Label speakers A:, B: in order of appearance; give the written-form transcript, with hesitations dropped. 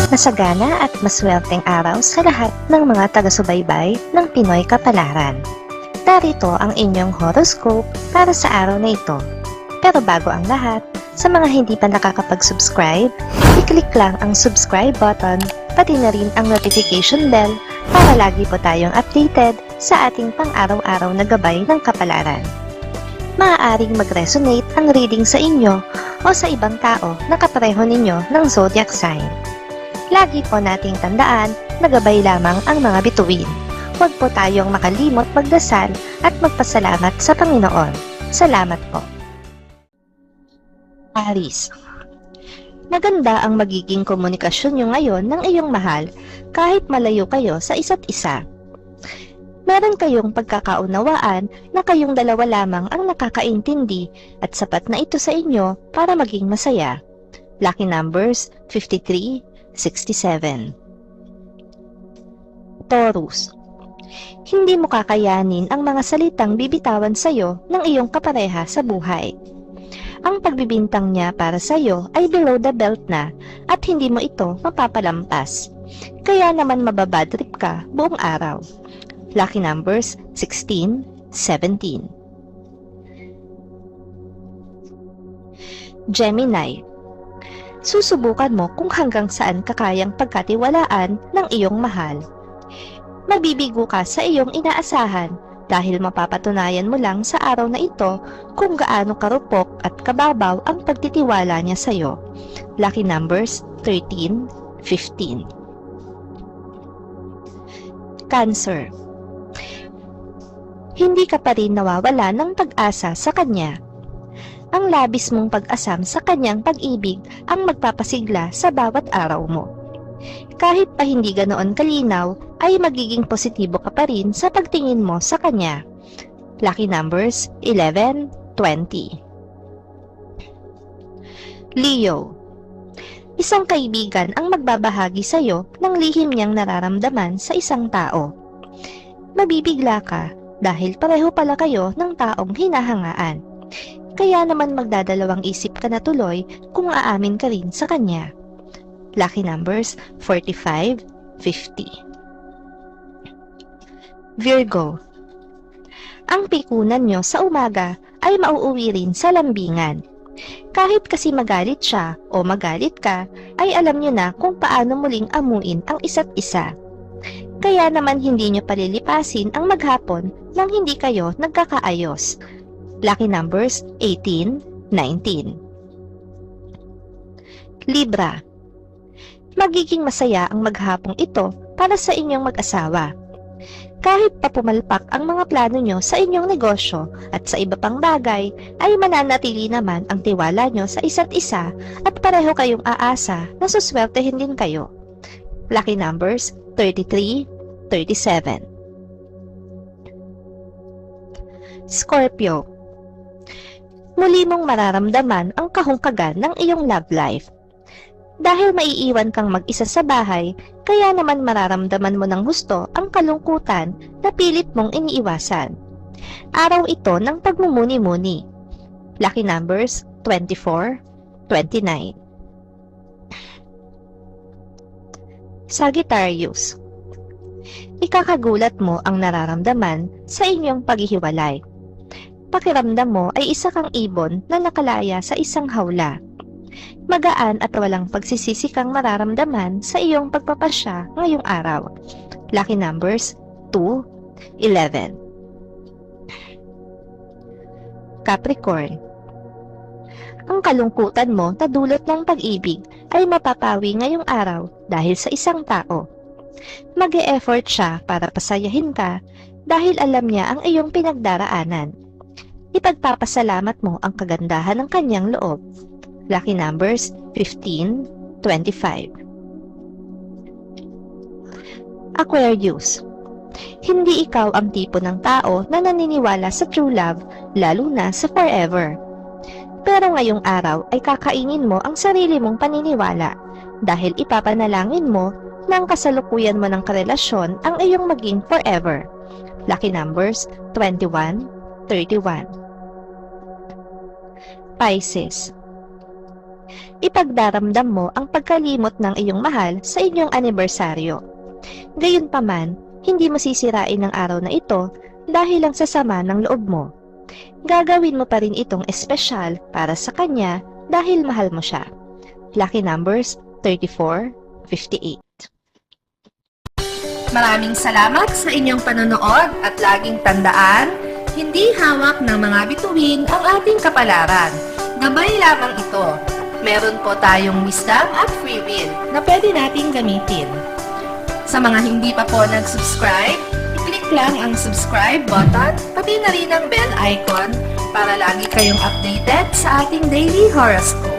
A: Masagana at maswerteng araw sa lahat ng mga taga-subaybay ng Pinoy Kapalaran. Narito ang inyong horoscope para sa araw na ito. Pero bago ang lahat, sa mga hindi pa nakakapag-subscribe, i-click lang ang subscribe button, pati na rin ang notification bell para lagi po tayong updated sa ating pang-araw-araw na gabay ng kapalaran. Maaaring mag-resonate ang reading sa inyo o sa ibang tao na kapareho ninyo ng zodiac sign. Lagi po nating tandaan na gabay lamang ang mga bituin. Huwag po tayong makalimot magdasal at magpasalamat sa Panginoon. Salamat po. Aries. Maganda ang magiging komunikasyon nyo ngayon ng iyong mahal kahit malayo kayo sa isa't isa. Meron kayong pagkakaunawaan na kayong dalawa lamang ang nakakaintindi at sapat na ito sa inyo para maging masaya. Lucky numbers 53, 67. Taurus. Hindi mo kakayanin ang mga salitang bibitawan sa'yo ng iyong kapareha sa buhay. Ang pagbibintang niya para sa'yo ay below the belt na at hindi mo ito mapapalampas. Kaya naman mababadtrip ka buong araw. Lucky numbers 16, 17. Gemini. Susubukan mo kung hanggang saan kakayang pagkatiwalaan ng iyong mahal. Mabibigo ka sa iyong inaasahan dahil mapapatunayan mo lang sa araw na ito kung gaano karupok at kababaw ang pagtitiwala niya sa iyo. Lucky numbers 13, 15. Cancer. Hindi ka pa rin nawawala ng pag-asa sa kanya. Ang labis mong pag-asam sa kanyang pag-ibig ang magpapasigla sa bawat araw mo. Kahit pa hindi ganoon kalinaw, ay magiging positibo ka pa rin sa pagtingin mo sa kanya. Lucky numbers 11, 20. Leo. Isang kaibigan ang magbabahagi sa iyo ng lihim niyang nararamdaman sa isang tao. Mabibigla ka dahil pareho pala kayo ng taong hinahangaan. Kaya naman magdadalawang isip ka na tuloy kung aamin ka rin sa kanya. Lucky numbers 45, 50. Virgo. Ang pikunan nyo sa umaga ay mauuwi rin sa lambingan. Kahit kasi magalit siya o magalit ka, ay alam nyo na kung paano muling amuin ang isa't isa. Kaya naman hindi nyo palilipasin ang maghapon nang hindi kayo nagkakaayos. Lucky numbers 18, 19. Libra. Magiging masaya ang maghapong ito para sa inyong mag-asawa. Kahit pa pumalpak ang mga plano nyo sa inyong negosyo at sa iba pang bagay, ay mananatili naman ang tiwala nyo sa isa't isa at pareho kayong aasa na suswertehin din kayo. Lucky numbers 33, 37. Scorpio. Muli mong mararamdaman ang kahungkagan ng iyong love life. Dahil maiiwan kang mag-isa sa bahay, kaya naman mararamdaman mo ng gusto ang kalungkutan na pilit mong iniiwasan. Araw ito ng pagmumuni-muni. Lucky numbers 24, 29. Sagittarius. Ikakagulat mo ang nararamdaman sa inyong paghihiwalay. Pakiramdam mo ay isa kang ibon na nakalaya sa isang hawla. Magaan at walang pagsisisi kang mararamdaman sa iyong pagpapasya ngayong araw. Lucky numbers 2, 11. Capricorn. Ang kalungkutan mo na dulot ng pag-ibig ay mapapawi ngayong araw dahil sa isang tao. Mag-e-effort siya para pasayahin ka dahil alam niya ang iyong pinagdaraanan. Ipagpapasalamat mo ang kagandahan ng kanyang loob. Lucky numbers 15, 25. Aquarius. Hindi ikaw ang tipo ng tao na naniniwala sa true love, lalo na sa forever. Pero ngayong araw ay kakainin mo ang sarili mong paniniwala dahil ipapanalangin mo na ang kasalukuyan mo ng karelasyon ang iyong maging forever. Lucky numbers 21, 31. Pisces. Ipagdaramdam mo ang pagkalimot ng iyong mahal sa inyong anibersaryo. Gayunpaman, hindi mo sisirain ang araw na ito dahil lang sa sama ng loob mo. Gagawin mo pa rin itong espesyal para sa kanya dahil mahal mo siya. Lucky numbers 34, 58.
B: Maraming salamat sa inyong panonood at laging tandaan, hindi hawak ng mga bituin ang ating kapalaran. Gabay lamang ito. Meron po tayong wisdom at free will na pwede nating gamitin. Sa mga hindi pa po nag-subscribe, i-click lang ang subscribe button, pati na rin ang bell icon para lagi kayong updated sa ating daily horoscope.